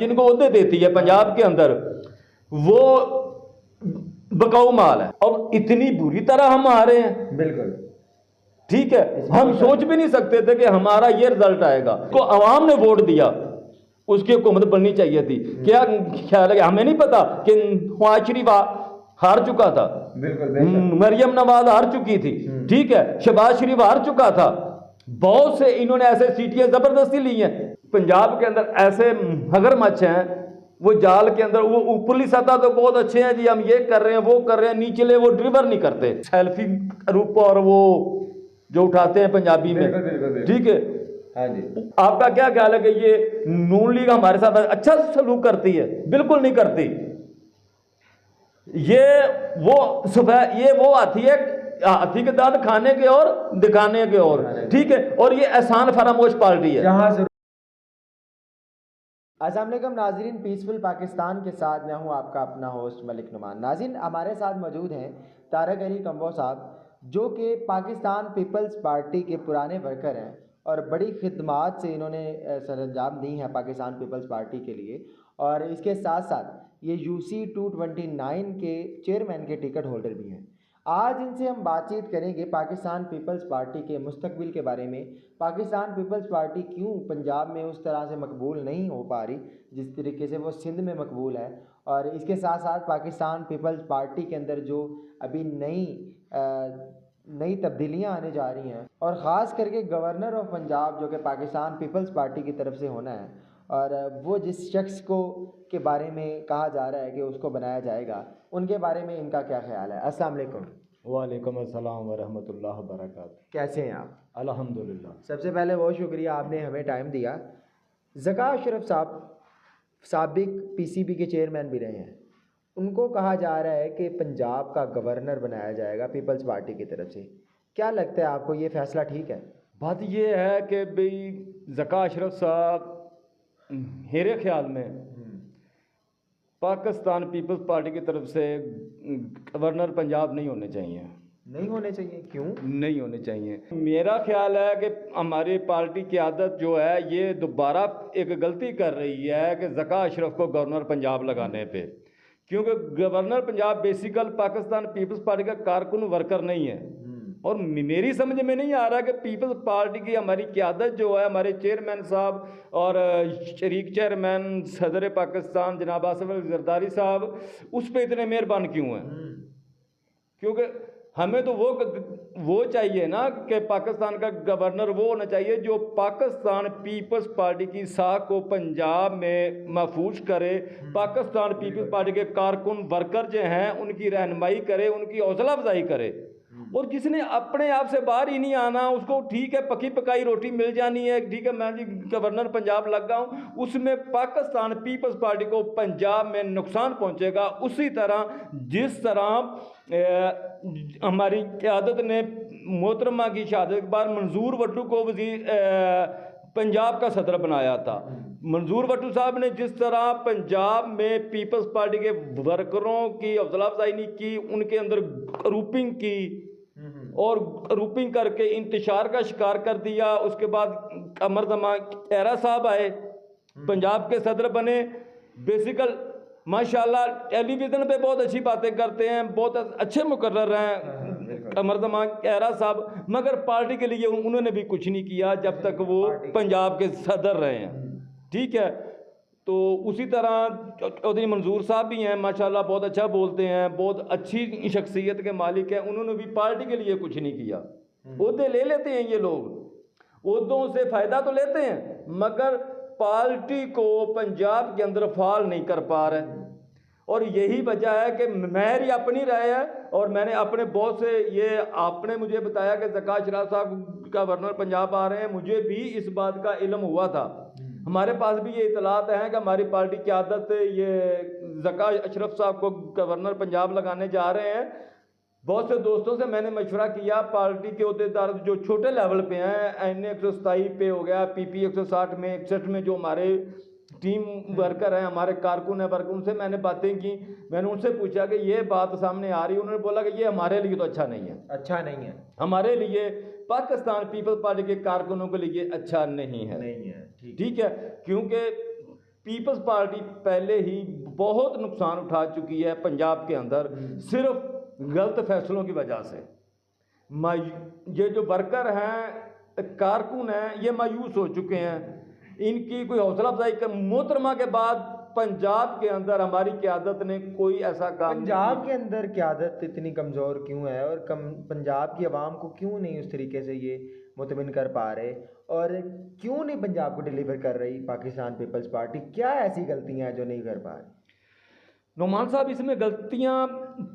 जिनको ओहदे देती है पंजाब के अंदर, वो बकाऊ माल है और इतनी बुरी तरह हम हारे हैं। बिल्कुल ठीक है, हम सोच भी नहीं सकते थे कि हमारा ये रिजल्ट आएगा। को आवाम ने वोट दिया, उसकी हुकूमत बननी चाहिए थी। क्या ख्याल है? हमें नहीं पता कि नवाज शरीफ हार चुका था, बिल्कुल मरियम नवाज हार चुकी थी, ठीक है, शहबाज शरीफ हार चुका था। बहुत से इन्होंने ऐसे सीटियां जबरदस्ती ली हैं। पंजाब के अंदर ऐसे मगरमच्छ हैं, वो जाल के अंदर, वो ऊपरली सतह तो बहुत अच्छे हैं जी, हम ये कर रहे हैं वो कर रहे हैं, नीचले वो डिलीवर नहीं करते। सेल्फी रूप और वो जो उठाते हैं पंजाबी में, ठीक है। हाँ जी, आपका क्या ख्याल है कि ये नून लीग हमारे साथ अच्छा सलूक करती है? बिल्कुल नहीं करती। ये वो हाथी है, हाथी के दांत खाने के और दिखाने के और, ठीक है। और ये एहसान फरामोश पार्टी है। अस्सलाम वालेकुम नाज़रीन, पीसफुल पाकिस्तान के साथ मैं हूं आपका अपना होस्ट मलिक नुमान। नाज़रीन, हमारे साथ मौजूद हैं तारक अली कंबो साहब, जो कि पाकिस्तान पीपल्स पार्टी के पुराने वर्कर हैं और बड़ी खिदमात से इन्होंने सरअंजाम दी हैं पाकिस्तान पीपल्स पार्टी के लिए। और इसके साथ साथ ये UC 229 के चेयरमैन के टिकट होल्डर भी हैं। आज इनसे हम बातचीत करेंगे पाकिस्तान पीपल्स पार्टी के मुस्तकबिल के बारे में। पाकिस्तान पीपल्स पार्टी क्यों पंजाब में उस तरह से मकबूल नहीं हो पा रही जिस तरीके से वो सिंध में मकबूल है, और इसके साथ साथ पाकिस्तान पीपल्स पार्टी के अंदर जो अभी नई तब्दीलियां आने जा रही हैं, और ख़ास करके गवर्नर ऑफ पंजाब जो कि पाकिस्तान पीपल्स पार्टी की तरफ से होना है, और वो जिस शख्स को के बारे में कहा जा रहा है कि उसको बनाया जाएगा, उनके बारे में इनका क्या ख्याल है। अस्सलाम वालेकुम। वालेकुम अस्सलाम वरहमतुल्लाह वबरकातुहू। कैसे हैं आप? अल्हम्दुलिल्लाह। सबसे पहले बहुत शुक्रिया, आपने हमें टाइम दिया। ज़का अशरफ साहब साबिक PCB के चेयरमैन भी रहे हैं, उनको कहा जा रहा है कि पंजाब का गवर्नर बनाया जाएगा पीपल्स पार्टी की तरफ से। क्या लगता है आपको, ये फैसला ठीक है? बात ये है कि भाई ज़का अशरफ साहब मेरे ख्याल में पाकिस्तान पीपल्स पार्टी की तरफ से गवर्नर पंजाब नहीं होने चाहिए। नहीं होने चाहिए? क्यों नहीं होने चाहिए? मेरा ख्याल है कि हमारी पार्टी की आदत जो है, ये दोबारा एक गलती कर रही है कि ज़का अशरफ को गवर्नर पंजाब लगाने पे, क्योंकि गवर्नर पंजाब बेसिकल पाकिस्तान पीपल्स पार्टी का कारकुन वर्कर नहीं है। और मेरी समझ में नहीं आ रहा कि पीपल्स पार्टी की हमारी क़यादत जो है, हमारे चेयरमैन साहब और शरीक चेयरमैन सदर पाकिस्तान जनाब आसिफ अली जरदारी साहब, उस पर इतने मेहरबान क्यों हैं? क्योंकि हमें तो वो चाहिए ना कि पाकिस्तान का गवर्नर वो होना चाहिए जो पाकिस्तान पीपल्स पार्टी की साख को पंजाब में महफूज करे, पाकिस्तान पीपल्स पार्टी के कारकुन वर्कर जो हैं उनकी रहनुमाई करे, उनकी हौसला अफजाई करे। और जिसने अपने आप से बाहर ही नहीं आना, उसको ठीक है पकी पकाई रोटी मिल जानी है, ठीक है मैं जी गवर्नर पंजाब लग गया हूँ, उसमें पाकिस्तान पीपल्स पार्टी को पंजाब में नुकसान पहुँचेगा। उसी तरह जिस तरह हमारी क़यादत ने मोहतरमा की शहादत के बाद मंजूर भट्टू को वज़ीर पंजाब का सदर बनाया था। मंजूर भट्टू साहब ने जिस तरह पंजाब में पीपल्स पार्टी के वर्करों की हौसला अफजाई नहीं की, उनके अंदर ग्रुपिंग की और ग्रुपिंग करके इंतशार का शिकार कर दिया। उसके बाद कमरदमा खैरा साहब आए, पंजाब के सदर बने। बेसिकल माशाल्लाह टेलीविज़न पे बहुत अच्छी बातें करते हैं, बहुत अच्छे मुकर्रर हैं कमरदमा खैरा साहब, मगर पार्टी के लिए उन्होंने भी कुछ नहीं किया जब तक वो पंजाब के सदर रहे हैं, ठीक है। तो उसी तरह चौधरी मंजूर साहब भी हैं, माशाल्लाह बहुत अच्छा बोलते हैं, बहुत अच्छी शख्सियत के मालिक हैं, उन्होंने भी पार्टी के लिए कुछ नहीं किया। ओहदे ले लेते हैं ये लोग, ओहदों से फ़ायदा तो लेते हैं, मगर पार्टी को पंजाब के अंदर फाल नहीं कर पा रहे। और यही वजह है कि मेरी अपनी राय है, और मैंने अपने बहुत से, ये आपने मुझे बताया कि ज़का अशरफ साहब का गवर्नर पंजाब आ रहे हैं, मुझे भी इस बात का इल्म हुआ था। हमारे पास भी ये इतलात हैं कि हमारी पार्टी की आदत ये ज़का अशरफ साहब को गवर्नर पंजाब लगाने जा रहे हैं। बहुत से दोस्तों से मैंने मशवरा किया, पार्टी के अहदेदार जो छोटे लेवल पे हैं, NA 127 पे हो गया, PP 160 में 61 में जो हमारे टीम वर्कर हैं, हमारे कारकुन हैं वर्कर, उनसे मैंने बातें की। मैंने उनसे पूछा कि ये बात सामने आ रही है, उन्होंने बोला कि ये हमारे लिए तो अच्छा नहीं है। अच्छा नहीं है? हमारे लिए, पाकिस्तान पीपल्स पार्टी के कारकुनों के लिए अच्छा नहीं है। नहीं है, ठीक है, क्योंकि पीपल्स पार्टी पहले ही बहुत नुकसान उठा चुकी है पंजाब के अंदर, सिर्फ गलत फैसलों की वजह से। ये जो वर्कर हैं, कारकुन हैं, ये मायूस हो चुके हैं। इनकी कोई हौसला अफजाई कर, मोहतरमा के बाद पंजाब के अंदर हमारी क़यादत ने कोई ऐसा काम नहीं पंजाब किया। के अंदर क़यादत इतनी कमज़ोर क्यों है, और पंजाब की आवाम को क्यों नहीं उस तरीके से ये मुतमिन कर पा रहे, और क्यों नहीं पंजाब को डिलीवर कर रही पाकिस्तान पीपल्स पार्टी? क्या ऐसी गलतियां हैं जो नहीं कर पा रही? नुमान साहब, इसमें गलतियां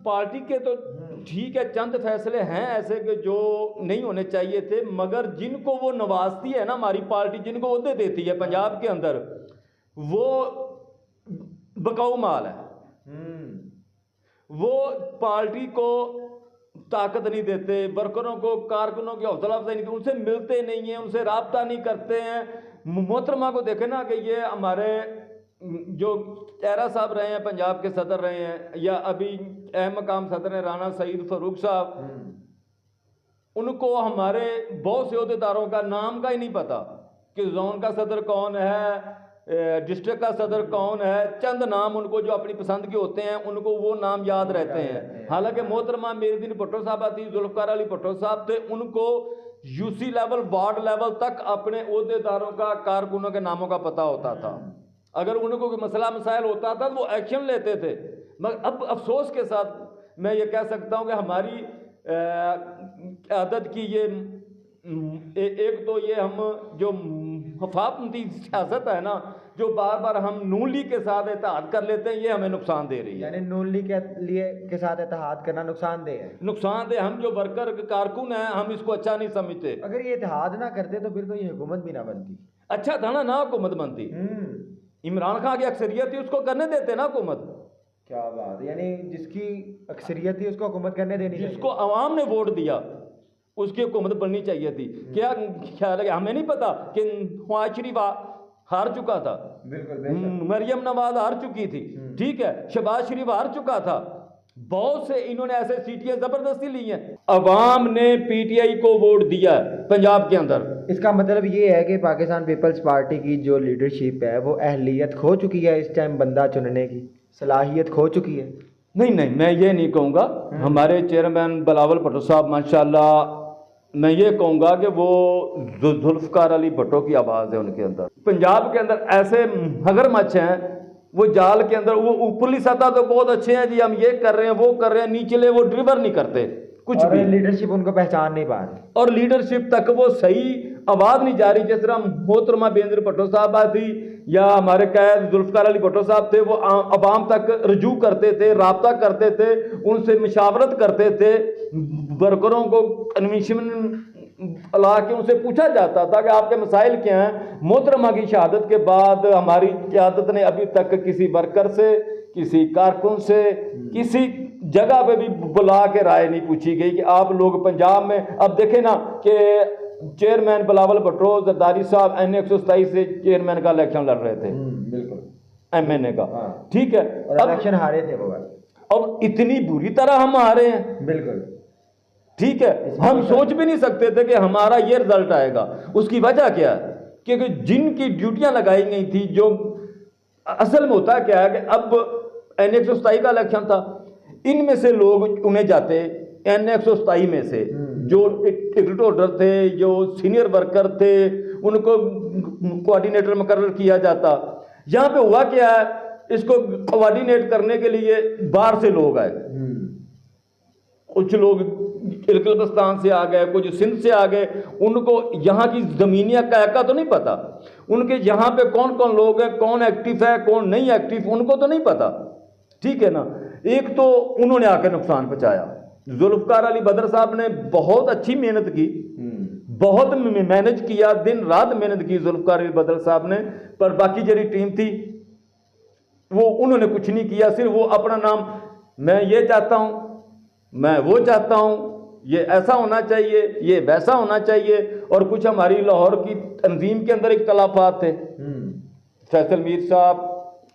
पार्टी के तो ठीक है, चंद फैसले हैं ऐसे कि जो नहीं होने चाहिए थे, मगर जिनको वो नवाजती है ना हमारी पार्टी, जिनको ओहदे देती है पंजाब के अंदर, वो बकाऊ माल है। वो पार्टी को ताकत नहीं देते, वर्करों को, कारकुनों की हौसला अफजाई नहीं, उनसे मिलते नहीं हैं, उनसे राब्ता नहीं करते हैं। मोहतरमा को देखे ना कि ये हमारे जो चेहरा साहब रहे हैं, पंजाब के सदर रहे हैं, या अभी अहम मकाम सदर हैं राना सईद फारूक साहब, उनको हमारे बहुत से अहदेदारों का नाम का ही नहीं पता कि जोन का सदर कौन है, डिस्ट्रिक्ट का सदर कौन है। चंद नाम उनको जो अपनी पसंद के होते हैं, उनको वो नाम याद रहते हैं। हालांकि मोहतरमा मेहरुद्दीन भुट्टो साहब थी, जुल्फ़िकार अली भुट्टो साहब थे, उनको यूसी लेवल, वार्ड लेवल तक अपने अहदेदारों का, कारकुनों के नामों का पता होता था। अगर उनको कोई मसला मसाइल होता था तो वो एक्शन लेते थे। मगर अब अफसोस के साथ मैं ये कह सकता हूँ कि हमारी क़यादत की ये एक तो ये हम जो हफामती सियासत है ना, जो बार बार हम नून लीग के साथ इत्तेहाद कर लेते हैं, ये हमें नुकसान दे रही है। यानी नून लीग के साथ इत्तेहाद करना नुकसानदेह है? नुकसानदेह। हम जो वर्कर कारकुन हैं, हम इसको अच्छा नहीं समझते। अगर ये इत्तेहाद ना करते तो फिर तो ये हुकूमत भी ना बनती। अच्छा था ना हुकूमत बनती। इमरान खान की अक्सरियत थी, उसको करने देते ना हुकूमत। क्या बात है, यानी जिसकी अक्सरियत थी उसको हुकूमत करने देनी चाहिए। जिसको अवाम ने वोट दिया उसकी हुकूमत बननी चाहिए थी। क्या ख्याल है? हमें नहीं पता कि नवाज शरीफ हार चुका था, बिल्कुल मरियम नवाज हार चुकी थी, ठीक है, शहबाज शरीफ हार चुका था, बहुत से इन्होंने ऐसे सीटें जबरदस्ती ली हैं। अवाम ने पीटीआई को वोट दिया पंजाब के अंदर। इसका मतलब ये है कि पाकिस्तान पीपल्स पार्टी की जो लीडरशिप है वो अहलियत खो चुकी है, इस टाइम बंदा चुनने की सलाहियत खो चुकी है। नहीं, मैं ये नहीं कहूँगा। हमारे चेयरमैन बिलावल भुट्टो साहब माशाल्लाह, मैं ये कहूँगा कि वो जुल्फ़िकार अली भुट्टो की आवाज़ है उनके अंदर। पंजाब के अंदर ऐसे मगरमच्छ हैं, वो जाल के अंदर, वो ऊपरली सतह तो बहुत अच्छे हैं जी, हम ये कर रहे हैं, वो कर रहे हैं, नीचले वो डिलीवर नहीं करते कुछ भी। लीडरशिप उनको पहचान नहीं पा रही, और लीडरशिप तक वो सही आवाज़ नहीं जा रही। जिस तरह मोहतरमा बेनज़ीर भुट्टो साहब थी, या हमारे कैद जुल्फ़िकार अली भुट्टो साहब थे, वो अवाम तक रजू करते थे, राब्ता करते थे, उनसे मशावरत करते थे, वर्करों को कन्वेंशन ला के उनसे पूछा जाता था कि आपके मसाइल क्या हैं। मोहतरमा की शहादत के बाद हमारी क़यादत ने अभी तक किसी वर्कर से, किसी कारकुन से, किसी जगह पे भी बुला के राय नहीं पूछी गई कि आप लोग पंजाब में। अब देखें ना कि चेयरमैन बिलावल भुट्टो जरदारी साहब NA 127 से चेयरमैन का इलेक्शन लड़ रहे थे, बिल्कुल MNA का, ठीक है, और इलेक्शन हारे थे वो। अब इतनी बुरी तरह हम हारे हैं, बिल्कुल ठीक है। हम सोच भी नहीं सकते थे कि हमारा ये रिजल्ट आएगा। उसकी वजह क्या है? क्योंकि जिनकी ड्यूटियां लगाई गई थी, जो असल में होता क्या है कि अब NA 127 का इलेक्शन था, इनमें से लोग चुने जाते NA 127 में से, जो टिकट होल्डर थे, जो सीनियर वर्कर थे, उनको कोऑर्डिनेटर मुकर्रर किया जाता। यहाँ पे हुआ क्या है, इसको कोऑर्डिनेट करने के लिए बाहर से लोग आए। कुछ लोग इल्तुतमिश से आ गए, कुछ सिंध से आ गए, उनको यहाँ की ज़मीनिया का तो नहीं पता, उनके यहाँ पे कौन कौन लोग हैं, कौन एक्टिव है, कौन नहीं एक्टिव, उनको तो नहीं पता, ठीक है ना। एक तो उन्होंने आकर नुकसान पहुँचाया। जुल्फ़िकार अली बदर साहब ने बहुत अच्छी मेहनत की, बहुत मैनेज किया, दिन रात मेहनत की जुल्फ़िकार अली बदर साहब ने, पर बाकी जरी टीम थी वो उन्होंने कुछ नहीं किया। सिर्फ वो अपना नाम, मैं ये चाहता हूँ, मैं वो चाहता हूँ, ये ऐसा होना चाहिए, ये वैसा होना चाहिए। और कुछ हमारी लाहौर की तंजीम के अंदर इख्तलाफात थे। फैसल मीर साहब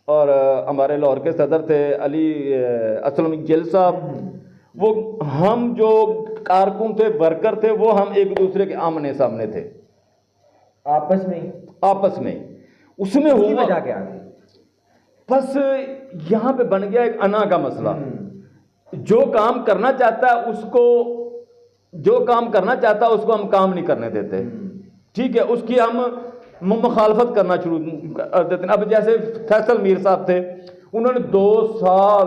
और हमारे लाहौर के सदर थे अली असलम जेल साहब, वो हम जो कारकुन थे, वर्कर थे, वो हम एक दूसरे के आमने सामने थे, आपस में। उसमें हुआ वजह क्या थी? बस यहाँ पे बन गया एक अना का मसला। जो काम करना चाहता है उसको हम काम नहीं करने देते, ठीक है, उसकी हम मुखालफत करना शुरू कर देते हैं। अब जैसे फैसल मीर साहब थे, उन्होंने 2 साल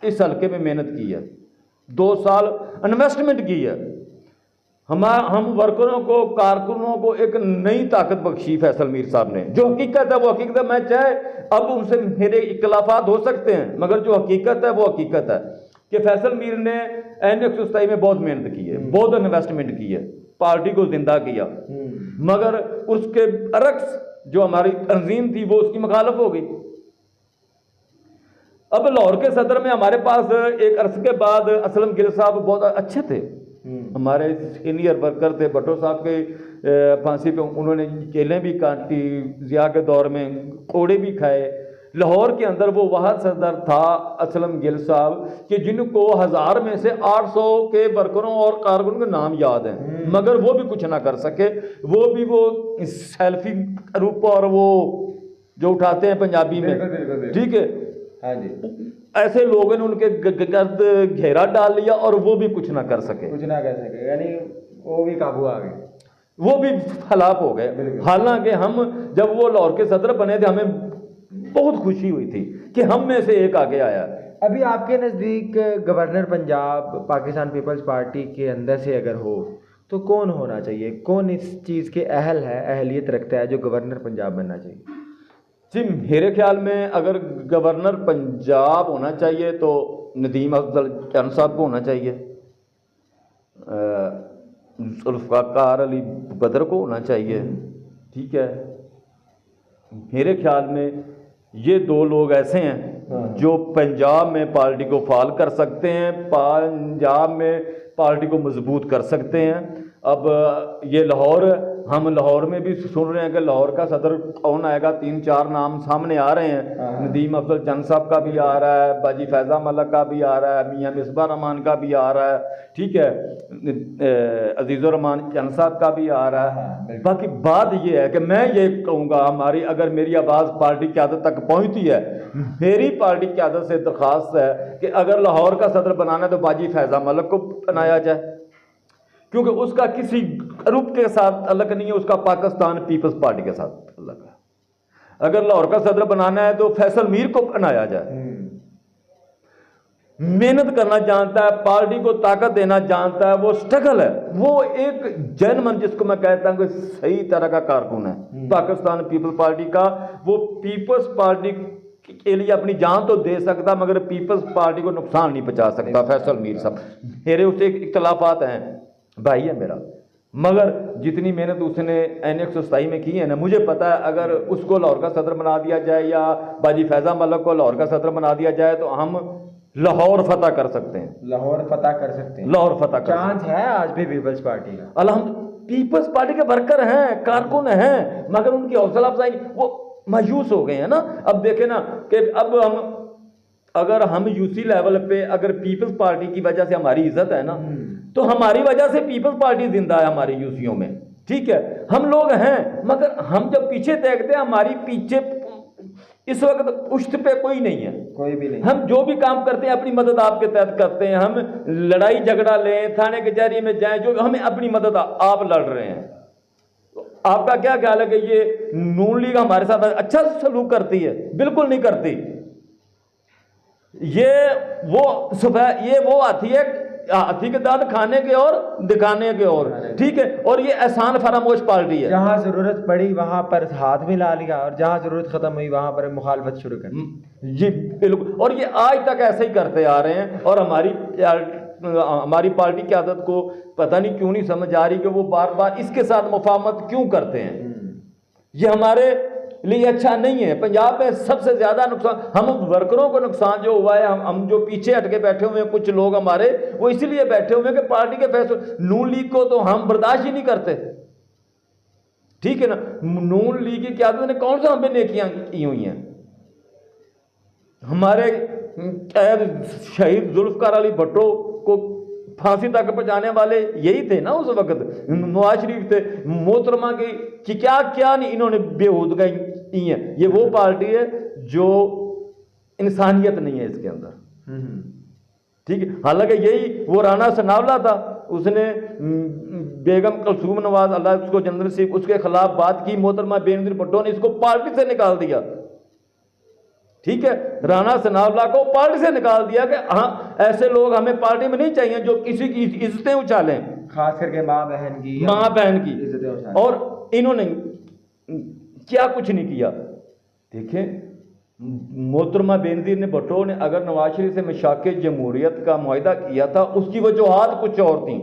इस हल्के में मेहनत की है, 2 साल इन्वेस्टमेंट की है। हम वर्करों को, कारकुनों को एक नई ताकत बख्शी फैसल मीर साहब ने। जो हकीकत है वो हकीकत है। मैं चाहे अब उनसे मेरे इख्तिलाफात हो सकते हैं, मगर जो हकीकत है वो हकीकत है कि फैसल मीर ने NX27 में बहुत मेहनत की है, बहुत इन्वेस्टमेंट की है, पार्टी को जिंदा किया, मगर उसके बरक्स जो हमारी तंजीम थी वो उसकी मुखालफ हो गई। अब लाहौर के सदर में हमारे पास एक अर्स के बाद असलम गिल साहब बहुत अच्छे थे, हमारे सीनियर वर्कर थे। भट्टो साहब के फांसी पे उन्होंने जेलें भी काटी, जिया के दौर में कोड़े भी खाए। लाहौर के अंदर वो वह सदर था असलम गिल साहब कि जिनको 1000 में से 800 के वर्करों और कारकुनों के नाम याद हैं, मगर वो भी कुछ ना कर सके। वो भी वो सेल्फी रूप और वो जो उठाते हैं पंजाबी में, ठीक है, हाँ जी, ऐसे लोगों ने उनके गर्द घेरा डाल लिया और वो भी कुछ ना कर सके, यानी वो भी काबू आ गए, वो भी हलाक हो गए। हालांकि हम जब वो लाहौर के सदर बने थे हमें बहुत खुशी हुई थी कि हम में से एक आगे आया। अभी आपके नज़दीक गवर्नर पंजाब पाकिस्तान पीपल्स पार्टी के अंदर से अगर हो तो कौन होना चाहिए? कौन इस चीज़ के अहलियत रखता है जो गवर्नर पंजाब बनना चाहिए? जी, मेरे ख्याल में अगर गवर्नर पंजाब होना चाहिए तो नदीम अफजल चंद साहब को होना चाहिए, जुल्फ़िकार अली बदर को होना चाहिए, ठीक है। मेरे ख्याल में ये 2 लोग ऐसे हैं जो पंजाब में पार्टी को फाल कर सकते हैं, पंजाब में पार्टी को मजबूत कर सकते हैं। अब ये लाहौर, हम लाहौर में भी सुन रहे हैं कि लाहौर का सदर कौन आएगा, 3-4 नाम सामने आ रहे हैं। नदीम अफजल चंद साहब का भी आ रहा है, बाजी फैज़ा मलक का भी आ रहा है, मियाँ मिसबा रहमान का भी आ रहा है, ठीक है, अजीज़ुर रहमान चंद साहब का भी आ रहा है। बाकी बात ये है कि मैं ये कहूँगा, हमारी अगर मेरी आवाज़ पार्टी क़यादत तक पहुँचती है, मेरी पार्टी क़यादत से दरख्वास्त है कि अगर लाहौर का सदर बनाना है तो बाजी फैज़ा मलक को बनाया जाए, क्योंकि उसका किसी ग्रुप के साथ अलग नहीं है, उसका पाकिस्तान पीपल्स पार्टी के साथ अलग है। अगर लाहौर का सदर बनाना है तो फैसल मीर को बनाया जाए। मेहनत करना जानता है, पार्टी को ताकत देना जानता है, वो स्ट्रगल है, वो एक जनमन जिसको मैं कहता हूं कि सही तरह का कारकुन है पाकिस्तान पीपल्स पार्टी का। वो पीपल्स पार्टी के लिए अपनी जान तो दे सकता मगर पीपल्स पार्टी को नुकसान नहीं पहुंचा सकता। फैसल मीर साहब, मेरे उससे इख्तलाफात हैं, भाई है मेरा, मगर जितनी मेहनत उसने NX27 में की है ना, मुझे पता है अगर उसको लाहौर का सदर बना दिया जाए या बाजी फैज़ा मलक को लाहौर का सदर बना दिया जाए तो हम लाहौर फतह कर सकते हैं। लाहौर फतह कर सकते हैं, लाहौर फतह कर चांस है आज भी पीपल्स पार्टी का। अल्हम्दुलिल्लाह पीपल्स पार्टी के वर्कर हैं, कारकुन हैं, मगर उनकी हौसला अफजाई वो मायूस हो गए हैं ना। अब देखें ना कि अब अगर हम UC लेवल पे अगर पीपल्स पार्टी की वजह से हमारी इज्जत है ना, तो हमारी वजह से पीपल्स पार्टी जिंदा है हमारे यूसीओ में, ठीक है। हम लोग हैं, मगर हम जब पीछे देखते हैं हमारी पीछे इस वक्त पुष्ट पे कोई नहीं है, कोई भी नहीं। हम जो भी काम करते हैं अपनी मदद आपके तहत करते हैं। हम लड़ाई झगड़ा लें, थाने कचहरी में जाएं, जो हमें अपनी मदद आप लड़ रहे हैं। तो आपका क्या ख्याल है कि ये नून लीग हमारे साथ अच्छा सलूक करती है? बिल्कुल नहीं करती। ये वो आती है हाथी के दांत खाने के और दिखाने के और, ठीक है। और ये एहसान फरामोश पार्टी है, जहां जरूरत पड़ी वहां पर हाथ मिला लिया और जहां जरूरत खत्म हुई वहां पर मुखालफत शुरू कर दी। जी बिल्कुल, और ये आज तक ऐसे ही करते आ रहे हैं। और हमारी पार्टी की आदत को पता नहीं क्यों नहीं समझ आ रही कि वो बार बार इसके साथ मुफाहमत क्यों करते हैं। ये हमारे लिए अच्छा नहीं है। पंजाब में सबसे ज्यादा नुकसान हम वर्करों को नुकसान जो हुआ है, हम जो पीछे हटके बैठे हुए हैं कुछ लोग हमारे, वो इसलिए बैठे हुए हैं कि पार्टी के फैसले, नून लीग को तो हम बर्दाश्त ही नहीं करते, ठीक है ना। नून लीग की क्यादत ने कौन सा हमें नेकियां की हुई हैं? हमारे कैद शहीद जुल्फ़िकार अली भट्टो को फांसी तक पहुंचाने वाले यही थे ना उस वक्त, नवाज शरीफ थे। मोहतरमा की क्या क्या नहीं इन्होंने बेहूदगी की है। ये वो पार्टी है जो इंसानियत नहीं है इसके अंदर। हम्म। ठीक है, हालांकि यही वो राणा सनावला था, उसने बेगम कलसूम नवाज अल्लाह उसको जन्नत नसीब, उसके खिलाफ बात की, मोहतरमा बेनजीर भुट्टो ने इसको पार्टी से निकाल दिया। ठीक है, राणा सनावला को पार्टी से निकाल दिया कि हाँ ऐसे लोग हमें पार्टी में नहीं चाहिए जो किसी की इज्जतें उछालें, खास करके माँ बहन की, माँ बहन की। इज्जतें उछालें। और इन्होंने क्या कुछ नहीं किया। देखें, मोहतरमा बेनजीर ने भुट्टो ने अगर नवाज शरीफ से मिशाके जमहूरियत का मुआहिदा किया था, उसकी वजूहात कुछ और थी।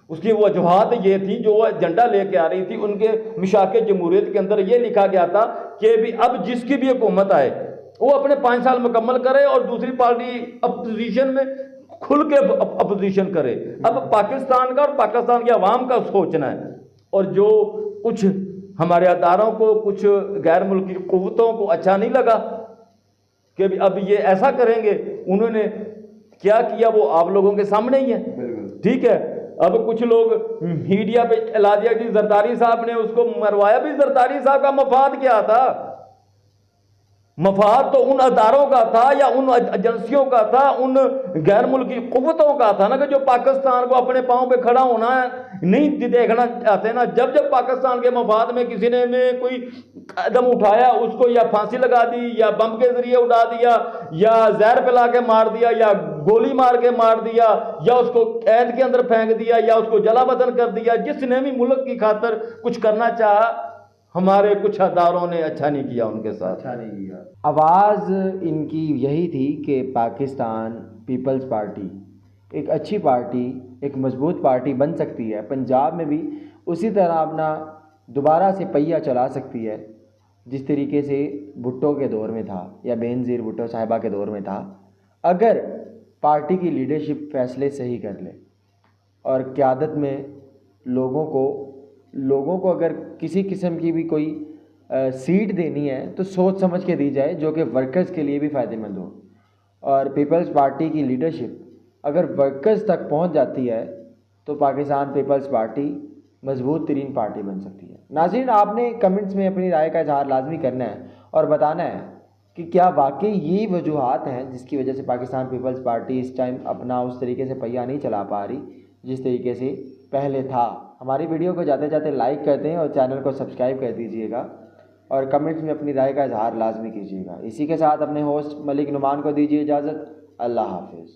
उसकी वजूहात ये थी, जो वो एजेंडा लेके आ रही थी, उनके मिशाके जमहूरियत के अंदर ये लिखा गया था कि भी अब जिसकी भी हुकूमत आए वो अपने 5 साल मुकम्मल करे और दूसरी पार्टी अपोजिशन में खुल के अपोजिशन करे। अब पाकिस्तान का और पाकिस्तान की आवाम का सोचना है, और जो कुछ हमारे अदारों को, कुछ गैर मुल्की कुव्वतों को अच्छा नहीं लगा कि अब ये ऐसा करेंगे। उन्होंने क्या किया वो आप लोगों के सामने ही है। ठीक है, अब कुछ लोग मीडिया पे चला दिया कि जरदारी साहब ने उसको मरवाया। भी जरदारी साहब का मफाद क्या था? मफाद तो उन अदारों का था या उन एजेंसियों का था, उन गैर मुल्की कुव्वतों का था ना, कि जो पाकिस्तान को अपने पांव पे खड़ा होना नहीं देखना चाहते ना। जब जब पाकिस्तान के मफाद में किसी ने में कोई कदम उठाया, उसको या फांसी लगा दी, या बम के जरिए उड़ा दिया, या जहर पिला के मार दिया, या गोली मार के मार दिया, या उसको कैद के अंदर फेंक दिया, या उसको जला वतन कर दिया। जिसने भी मुल्क की खातर कुछ करना चाहा, हमारे कुछ अदारों ने अच्छा नहीं किया, उनके साथ अच्छा नहीं किया। आवाज़ इनकी यही थी कि पाकिस्तान पीपल्स पार्टी एक अच्छी पार्टी, एक मजबूत पार्टी बन सकती है, पंजाब में भी उसी तरह अपना दोबारा से पहिया चला सकती है जिस तरीके से भुट्टो के दौर में था या बेनज़ीर भुट्टो साहिबा के दौर में था, अगर पार्टी की लीडरशिप फैसले सही कर ले और क़यादत में लोगों को अगर किसी किस्म की भी कोई सीट देनी है तो सोच समझ के दी जाए, जो कि वर्कर्स के लिए भी फ़ायदेमंद हो। और पीपल्स पार्टी की लीडरशिप अगर वर्कर्स तक पहुंच जाती है तो पाकिस्तान पीपल्स पार्टी मजबूत तरीन पार्टी बन सकती है। नाज़रीन, आपने कमेंट्स में अपनी राय का इजहार लाजमी करना है और बताना है कि क्या वाकई यही वजूहात हैं जिसकी वजह से पाकिस्तान पीपल्स पार्टी इस टाइम अपना उस तरीके से पहिया नहीं चला पा रही जिस तरीके से पहले था। हमारी वीडियो को जाते जाते लाइक कर दें और चैनल को सब्सक्राइब कर दीजिएगा और कमेंट्स में अपनी राय का इजहार लाजमी कीजिएगा। इसी के साथ अपने होस्ट मलिक नुमान को दीजिए इजाज़त। अल्लाह हाफिज़।